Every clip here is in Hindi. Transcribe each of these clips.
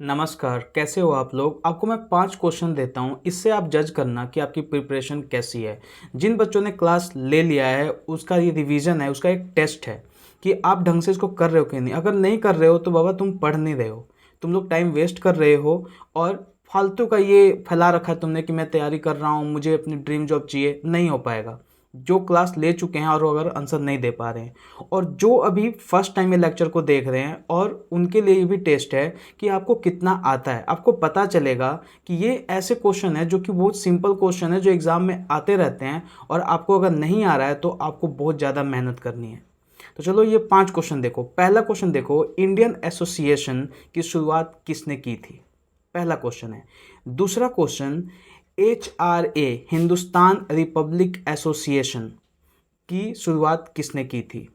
नमस्कार, कैसे हो आप लोग। आपको मैं 5 क्वेश्चन देता हूं, इससे आप जज करना कि आपकी प्रिपरेशन कैसी है। जिन बच्चों ने क्लास ले लिया है उसका ये रिवीजन है, उसका एक टेस्ट है कि आप ढंग से इसको कर रहे हो कि नहीं। अगर नहीं कर रहे हो तो बाबा तुम पढ़ नहीं रहे हो, तुम लोग टाइम वेस्ट कर रहे हो और फालतू का ये फैला रखा है तुमने कि मैं तैयारी कर रहा हूँ, मुझे अपनी ड्रीम जॉब चाहिए। नहीं हो पाएगा। जो क्लास ले चुके हैं और वो अगर आंसर नहीं दे पा रहे हैं, और जो अभी फर्स्ट टाइम ये लेक्चर को देख रहे हैं, और उनके लिए ये भी टेस्ट है कि आपको कितना आता है। आपको पता चलेगा कि ये ऐसे क्वेश्चन है जो कि बहुत सिंपल क्वेश्चन है, जो एग्ज़ाम में आते रहते हैं, और आपको अगर नहीं आ रहा है तो आपको बहुत ज़्यादा मेहनत करनी है। तो चलो ये 5 क्वेश्चन देखो। पहला क्वेश्चन देखो, इंडियन एसोसिएशन की शुरुआत किसने की थी। पहला क्वेश्चन है। दूसरा question, HRA Hindustan Republic association की शुरुआत किसने की थी।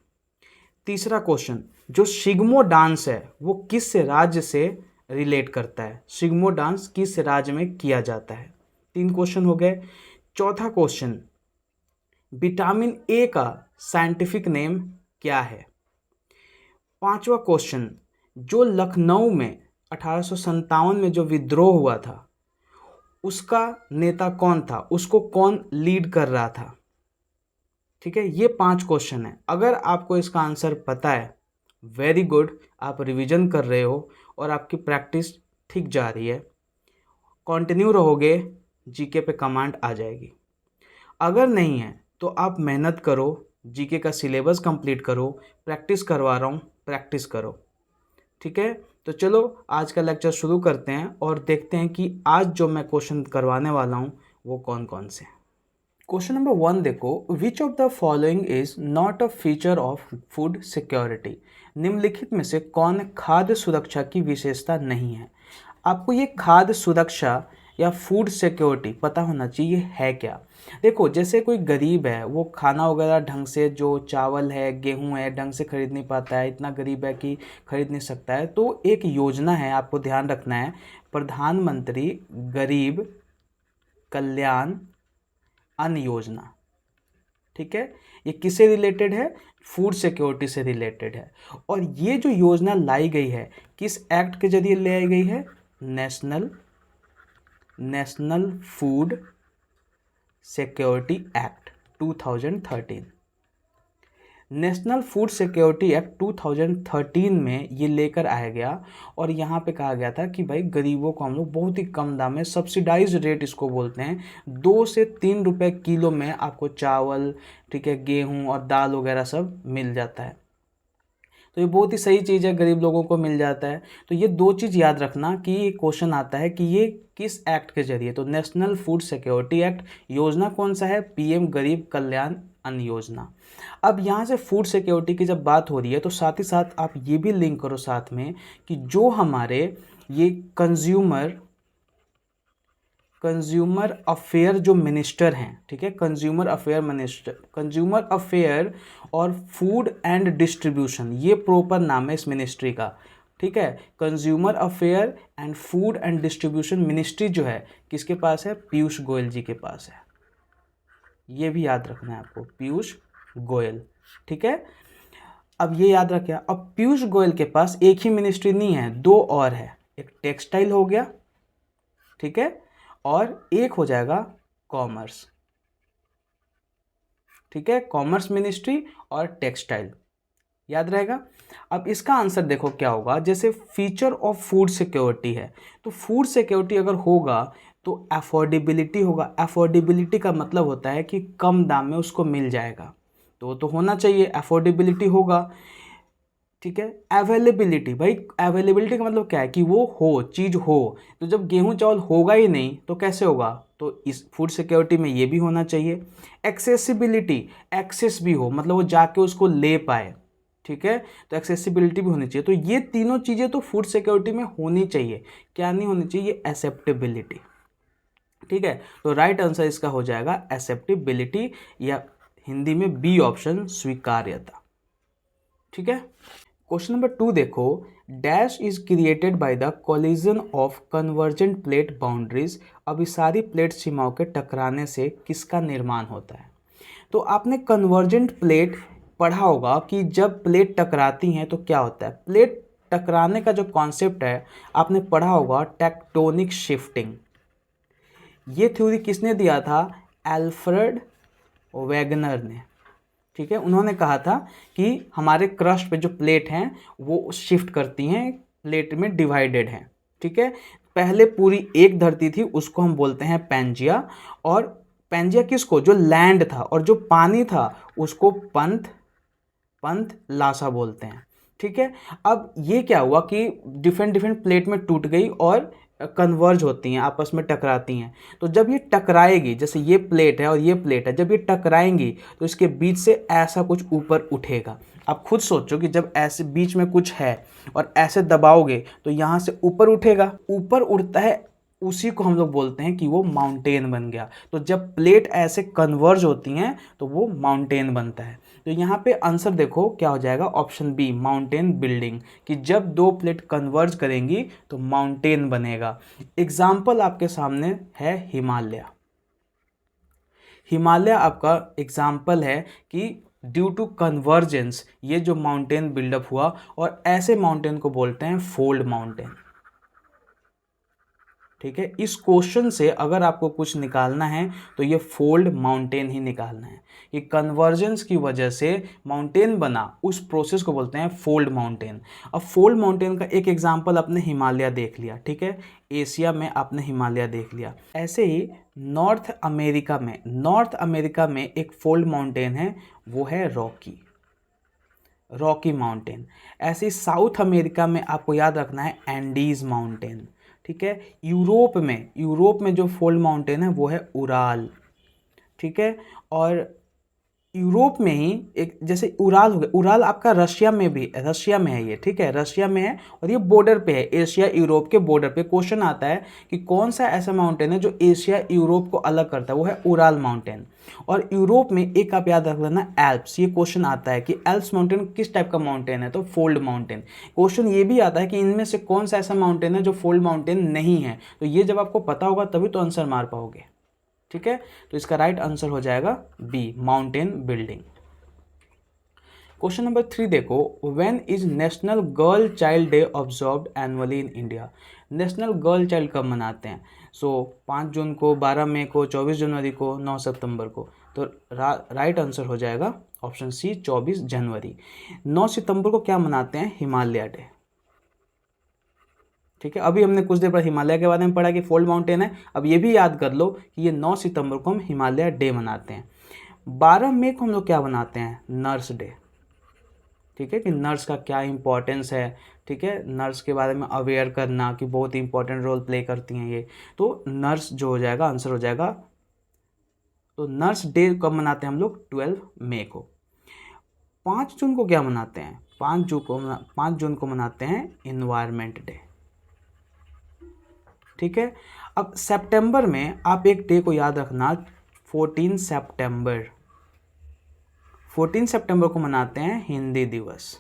तीसरा क्वेश्चन, जो सिग्मो डांस है वो किस राज्य से रिलेट करता है। सिग्मो डांस किस राज्य में किया जाता है। 3 क्वेश्चन हो गए। चौथा क्वेश्चन, विटामिन ए का साइंटिफिक नेम क्या है। पांचवा क्वेश्चन, जो लखनऊ में 1857 में जो विद्रोह हुआ था उसका नेता कौन था, उसको कौन लीड कर रहा था। ठीक है, ये 5 क्वेश्चन है। अगर आपको इसका आंसर पता है, वेरी गुड, आप रिवीजन कर रहे हो और आपकी प्रैक्टिस ठीक जा रही है। कंटिन्यू रहोगे, जीके पे कमांड आ जाएगी। अगर नहीं है तो आप मेहनत करो, जीके का सिलेबस कंप्लीट करो, प्रैक्टिस करवा रहा हूँ, प्रैक्टिस करो। ठीक है, तो चलो आज का लेक्चर शुरू करते हैं और देखते हैं कि आज जो मैं क्वेश्चन करवाने वाला हूँ वो कौन कौन से हैं। क्वेश्चन नंबर 1 देखो, which of the following is not a feature of food security. निम्नलिखित में से कौन खाद्य सुरक्षा की विशेषता नहीं है। आपको ये खाद्य सुरक्षा या फूड सिक्योरिटी पता होना चाहिए है क्या। देखो, जैसे कोई गरीब है, वो खाना वगैरह ढंग से, जो चावल है, गेहूं है, ढंग से खरीद नहीं पाता है, इतना गरीब है कि खरीद नहीं सकता है, तो एक योजना है, आपको ध्यान रखना है, प्रधानमंत्री गरीब कल्याण अन्न योजना। ठीक है, ये किससे रिलेटेड है, फूड सिक्योरिटी से रिलेटेड है। और ये जो योजना लाई गई है किस एक्ट के जरिए लाई गई है, national food security act 2013। National food security act 2013 में ये लेकर आया गया, और यहाँ पे कहा गया था कि भाई गरीबों को हम लोग बहुत ही कम दाम में, सब्सिडाइज रेट इसको बोलते हैं, 2 से 3 रुपए किलो में आपको चावल, ठीक है, गेहूं और दाल वगैरह सब मिल जाता है। तो ये बहुत ही सही चीज़ है, गरीब लोगों को मिल जाता है। तो ये 2 चीज़ याद रखना कि ये क्वेश्चन आता है कि ये किस एक्ट के जरिए। तो नेशनल फूड सिक्योरिटी एक्ट, योजना कौन सा है, पीएम गरीब कल्याण अन्न योजना। अब यहाँ से फूड सिक्योरिटी की जब बात हो रही है तो साथ ही साथ आप ये भी लिंक करो साथ में कि जो हमारे ये कंज्यूमर अफेयर जो मिनिस्टर हैं, ठीक है, कंज्यूमर अफेयर और फूड एंड डिस्ट्रीब्यूशन, ये प्रॉपर नाम है इस मिनिस्ट्री का। ठीक है, consumer affair and food and distribution ministry जो है किसके पास है, पीयूष गोयल जी के पास है। ये भी याद रखना है आपको, पीयूष गोयल। ठीक है, अब ये याद रखिए, अब पीयूष गोयल के पास एक ही मिनिस्ट्री नहीं है, 2 और है। एक टेक्सटाइल हो गया, ठीक है, और एक हो जाएगा कॉमर्स। ठीक है, कॉमर्स मिनिस्ट्री और टेक्सटाइल, याद रहेगा। अब इसका आंसर देखो क्या होगा। जैसे फीचर ऑफ फूड सिक्योरिटी है, तो फूड सिक्योरिटी अगर होगा तो अफोर्डेबिलिटी होगा। अफोर्डेबिलिटी का मतलब होता है कि कम दाम में उसको मिल जाएगा, तो होना चाहिए, अफोर्डेबिलिटी होगा। ठीक है, अवेलेबिलिटी, भाई अवेलेबिलिटी का मतलब क्या है कि वो हो, चीज़ हो। तो जब गेहूं चावल होगा ही नहीं तो कैसे होगा, तो इस फूड सिक्योरिटी में ये भी होना चाहिए। एक्सेसिबिलिटी, एक्सेस भी हो, मतलब वो जाके उसको ले पाए। ठीक है, तो एक्सेसिबिलिटी भी होनी चाहिए। तो ये तीनों चीज़ें तो फूड सिक्योरिटी में होनी चाहिए। क्या नहीं होनी चाहिए, एक्सेप्टेबिलिटी। ठीक है, तो राइट आंसर इसका हो जाएगा एक्सेप्टेबिलिटी, या हिंदी में बी ऑप्शन, स्वीकार्यता। ठीक है, क्वेश्चन नंबर 2 देखो, dash is created by the collision of convergent plate boundaries. अभिसारी प्लेट सीमाओं के टकराने से किसका निर्माण होता है। तो आपने कन्वर्जेंट प्लेट पढ़ा होगा कि जब प्लेट टकराती हैं तो क्या होता है। प्लेट टकराने का जो कॉन्सेप्ट है आपने पढ़ा होगा, टेक्टोनिक शिफ्टिंग। ये थ्योरी किसने दिया था? एल्फ्रेड वेगनर ने। ठीक है, उन्होंने कहा था कि हमारे क्रस्ट पे जो प्लेट हैं वो शिफ्ट करती हैं, प्लेट में डिवाइडेड हैं। ठीक है, पहले पूरी एक धरती थी, उसको हम बोलते हैं पैंजिया, और पैंजिया किसको? जो लैंड था, और जो पानी था उसको पंथ लासा बोलते हैं। ठीक है, अब ये क्या हुआ कि डिफरेंट डिफरेंट प्लेट में टूट गई और कन्वर्ज होती हैं, आपस में टकराती हैं। तो जब ये टकराएगी, जैसे ये प्लेट है और ये प्लेट है, जब ये टकराएंगी तो इसके बीच से ऐसा कुछ ऊपर उठेगा। आप खुद सोचो कि जब ऐसे बीच में कुछ है और ऐसे दबाओगे तो यहाँ से ऊपर उठेगा, ऊपर उठता है, उसी को हम लोग बोलते हैं कि वो माउंटेन बन गया। तो जब प्लेट ऐसे कन्वर्ज होती हैं तो वो माउंटेन बनता है। तो यहाँ पे आंसर देखो क्या हो जाएगा, ऑप्शन बी, माउंटेन बिल्डिंग, कि जब दो प्लेट कन्वर्ज करेंगी तो माउंटेन बनेगा। एग्जाम्पल आपके सामने है हिमालय। हिमालय आपका एग्जाम्पल है कि ड्यू टू कन्वर्जेंस ये जो माउंटेन बिल्डअप हुआ, और ऐसे माउंटेन को बोलते हैं फोल्ड माउंटेन। ठीक है, इस क्वेश्चन से अगर आपको कुछ निकालना है तो ये फोल्ड माउंटेन ही निकालना है कि कन्वर्जेंस की वजह से माउंटेन बना, उस प्रोसेस को बोलते हैं फोल्ड माउंटेन। अब फोल्ड माउंटेन का एक एग्जांपल आपने हिमालय देख लिया। ठीक है, एशिया में आपने हिमालय देख लिया। ऐसे ही नॉर्थ अमेरिका में एक फोल्ड माउंटेन है, वो है रॉकी माउंटेन। ऐसे ही साउथ अमेरिका में आपको याद रखना है एंडीज माउंटेन। ठीक है, यूरोप में जो फोल्ड माउंटेन है वो है उराल। ठीक है, और यूरोप में ही एक जैसे उराल हो गया, उराल आपका रशिया में है ये। ठीक है, रशिया में है और ये बॉर्डर पे है, एशिया यूरोप के बॉर्डर पे। क्वेश्चन आता है कि कौन सा ऐसा माउंटेन है जो एशिया यूरोप को अलग करता है, वो है उराल माउंटेन। और यूरोप में एक आप याद रख लेना एल्प्स। ये क्वेश्चन आता है कि एल्प्स माउंटेन किस टाइप का माउंटेन है, तो फोल्ड माउंटेन। क्वेश्चन ये भी आता है कि इनमें से कौन सा ऐसा माउंटेन है जो फोल्ड माउंटेन नहीं है। तो ये जब आपको पता होगा तभी तो आंसर मार पाओगे। ठीक है, तो इसका राइट आंसर हो जाएगा B, mountain building. Question number 3 देखो, when is national girl child day observed annually in India? National girl child कब मनाते हैं? 5 जून को, 12 मई को, 24 जनवरी को, 9 सितंबर को। तो राइट आंसर हो जाएगा ऑप्शन सी, 24 जनवरी। 9 सितंबर को क्या मनाते हैं? हिमालय डे। ठीक है, अभी हमने कुछ देर बाद हिमालय के बारे में पढ़ा कि फोल्ड माउंटेन है। अब ये भी याद कर लो कि ये 9 सितंबर को हम हिमालय डे मनाते हैं। 12 मई को हम लोग क्या मनाते हैं? Nurse day. ठीक है, कि नर्स का क्या इंपॉर्टेंस है। ठीक है, नर्स के बारे में अवेयर करना कि बहुत ही इंपॉर्टेंट रोल प्ले करती हैं ये। तो नर्स जो हो जाएगा, आंसर हो जाएगा। तो नर्स डे कब मनाते हैं हम लोग? 12 मई को। 5 जून को क्या मनाते हैं? 5 जून को मनाते हैं इन्वायरमेंट डे। ठीक है, अब सितंबर में आप एक डे को याद रखना, 14 सितंबर को मनाते हैं हिंदी दिवस।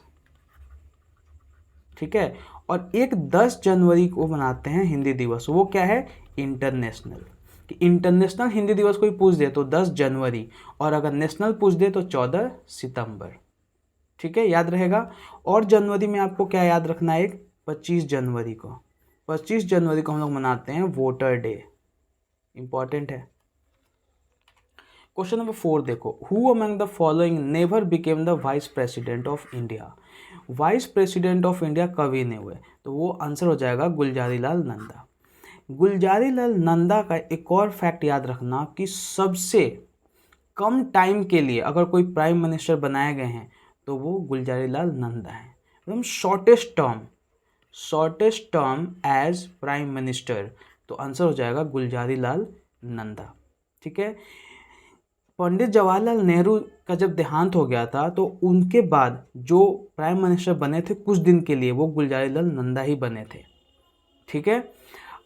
ठीक है, और एक 10 जनवरी को मनाते हैं हिंदी दिवस। वो क्या है? इंटरनेशनल। कि इंटरनेशनल हिंदी दिवस कोई पूछ दे तो 10 जनवरी, और अगर नेशनल पूछ दे तो 14 सितंबर। ठीक है, याद रहेगा। और जनवरी में आपको क्या याद रखना है? एक 25 जनवरी को। 25 जनवरी को हम लोग मनाते हैं वोटर डे। इंपॉर्टेंट है। क्वेश्चन नंबर 4 देखो, who among the following never became the vice president of India? Vice president of India कभी नहीं हुए, तो वो आंसर हो जाएगा गुलजारी लाल नंदा। गुलजारी लाल नंदा का एक और फैक्ट याद रखना कि सबसे कम टाइम के लिए अगर कोई प्राइम मिनिस्टर बनाए गए हैं तो वो गुलजारी लाल नंदा है। एकदम shortest term as prime minister, तो आंसर हो जाएगा गुलजारी लाल नंदा। ठीक है, पंडित जवाहरलाल नेहरू का जब देहांत हो गया था तो उनके बाद जो प्राइम मिनिस्टर बने थे कुछ दिन के लिए, वो गुलजारी लाल नंदा ही बने थे। ठीक है,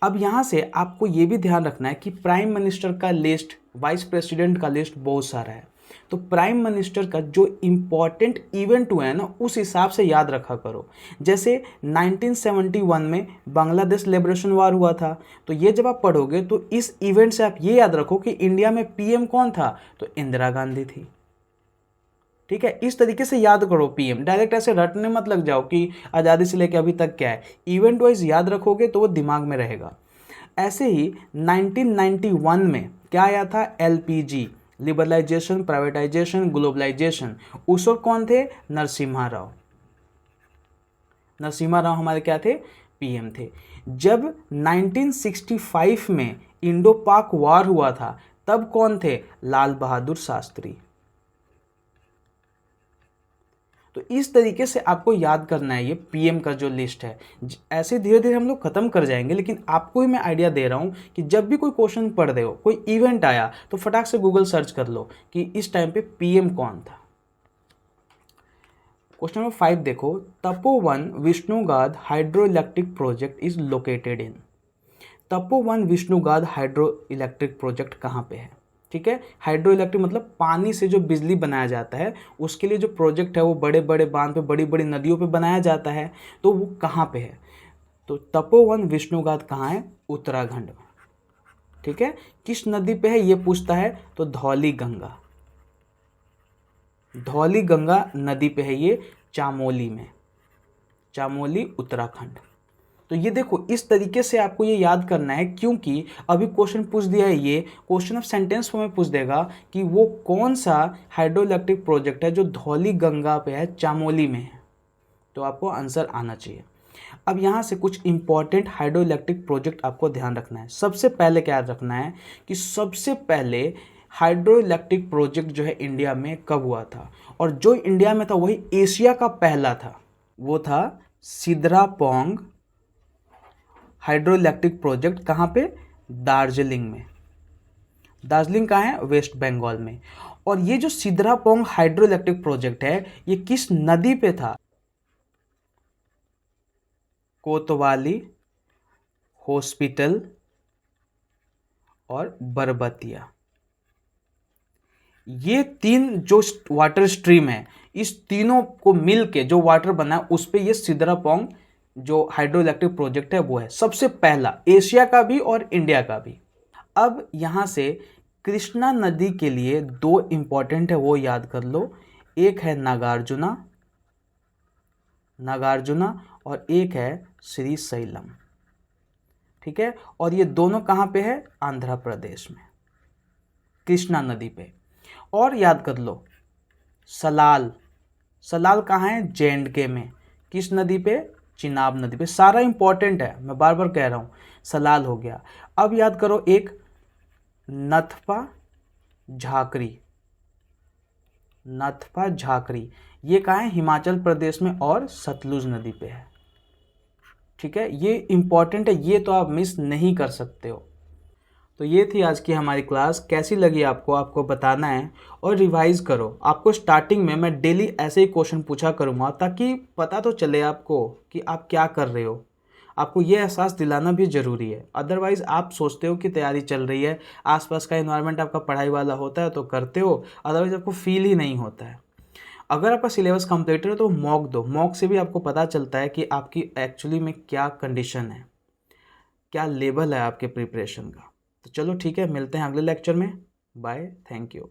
अब यहाँ से आपको ये भी ध्यान रखना है कि प्राइम मिनिस्टर का लिस्ट, वाइस प्रेसिडेंट का लिस्ट बहुत सारा है। तो प्राइम मिनिस्टर का जो इम्पॉर्टेंट इवेंट हुआ है ना, उस हिसाब से याद रखा करो। जैसे 1971 में बांग्लादेश लिबरेशन वार हुआ था, तो ये जब आप पढ़ोगे तो इस इवेंट से आप ये याद रखो कि इंडिया में पीएम कौन था, तो इंदिरा गांधी थी। ठीक है, इस तरीके से याद करो पीएम, डायरेक्ट ऐसे रटने मत लग जाओ कि आज़ादी से लेकर अभी तक क्या है, इवेंट वाइज याद रखोगे तो वो दिमाग में रहेगा। ऐसे ही 1991 में क्या आया था, एलपीजी, लिबरलाइजेशन, प्राइवेटाइजेशन, ग्लोबलाइजेशन। उस वक्त कौन थे, नरसिम्हा राव। नरसिम्हा राव हमारे क्या थे, पीएम थे। जब 1965 में इंडो पाक वार हुआ था तब कौन थे, लाल बहादुर शास्त्री। तो इस तरीके से आपको याद करना है ये पीएम का जो लिस्ट है। ऐसे धीरे धीरे हम लोग खत्म कर जाएंगे, लेकिन आपको ही मैं आइडिया दे रहा हूँ कि जब भी कोई क्वेश्चन पढ़ रहे हो, कोई इवेंट आया, तो फटाक से गूगल सर्च कर लो कि इस टाइम पे पीएम कौन था। क्वेश्चन नंबर 5 देखो, Tapovan Vishnugad hydro electric project is located in. Tapovan Vishnugad hydro electric project कहाँ पे है, ठीक है। हाइड्रो इलेक्ट्रिक मतलब पानी से जो बिजली बनाया जाता है, उसके लिए जो प्रोजेक्ट है वो बड़े बड़े बांध पे, बड़ी बड़ी नदियों पे बनाया जाता है, तो वो कहाँ पे है, तो तपोवन विष्णुगाद कहाँ है, उत्तराखंड में, ठीक है। किस नदी पे है ये पूछता है, तो धौली गंगा, धौली गंगा नदी पे है ये, चामोली में, चामोली उत्तराखंड। तो ये देखो, इस तरीके से आपको ये याद करना है, क्योंकि अभी क्वेश्चन पूछ दिया है, ये क्वेश्चन ऑफ सेंटेंस फॉर्म में पूछ देगा कि वो कौन सा हाइड्रो इलेक्ट्रिक प्रोजेक्ट है जो धौली गंगा पे है, चामोली में है, तो आपको आंसर आना चाहिए। अब यहाँ से कुछ इंपॉर्टेंट हाइड्रो इलेक्ट्रिक प्रोजेक्ट आपको ध्यान रखना है। सबसे पहले क्या याद रखना है कि सबसे पहले हाइड्रो इलेक्ट्रिक प्रोजेक्ट जो है इंडिया में कब हुआ था, और जो इंडिया में था वही एशिया का पहला था, वो था सिद्रापोंग हाइड्रो इलेक्ट्रिक प्रोजेक्ट। कहाँ पे, दार्जिलिंग में। दार्जिलिंग कहाँ है, वेस्ट बंगाल में। और ये जो सिद्रापोंग हाइड्रो इलेक्ट्रिक प्रोजेक्ट है, ये किस नदी पे था, कोतवाली, हॉस्पिटल और बरबतिया। ये तीन जो वाटर स्ट्रीम है, इस तीनों को मिलके जो वाटर बना है, उस पे ये सिद्रापोंग जो हाइड्रो इलेक्ट्रिक प्रोजेक्ट है वो है सबसे पहला, एशिया का भी और इंडिया का भी। अब यहाँ से कृष्णा नदी के लिए दो इंपॉर्टेंट है, वो याद कर लो। एक है नागार्जुना, नागार्जुना, और एक है श्रीशैलम, ठीक है। और ये दोनों कहाँ पे है, आंध्र प्रदेश में, कृष्णा नदी पे। और याद कर लो सलाल, सलाल कहाँ है, जे&के में, किस नदी पे, चिनाब नदी पे। सारा इंपॉर्टेंट है, मैं बार बार कह रहा हूँ, सलाल हो गया। अब याद करो एक नथपा झाकरी, नथपा झाकरी, ये कहाँ है, हिमाचल प्रदेश में और सतलुज नदी पे है, ठीक है। ये इंपॉर्टेंट है, ये तो आप मिस नहीं कर सकते हो। तो ये थी आज की हमारी क्लास, कैसी लगी आपको, आपको बताना है और रिवाइज करो। आपको स्टार्टिंग में मैं डेली ऐसे ही क्वेश्चन पूछा करूँगा, ताकि पता तो चले आपको कि आप क्या कर रहे हो। आपको ये एहसास दिलाना भी ज़रूरी है, अदरवाइज़ आप सोचते हो कि तैयारी चल रही है, आसपास का इन्वायरमेंट आपका पढ़ाई वाला होता है तो करते हो, अदरवाइज़ आपको फील ही नहीं होता है। अगर आपका सिलेबस कंप्लीटेड है तो मॉक दो, मॉक से भी आपको पता चलता है कि आपकी एक्चुअली में क्या कंडीशन है, क्या लेवल है आपके प्रिपरेशन का। तो चलो ठीक है, मिलते हैं अगले लेक्चर में। Bye, thank you.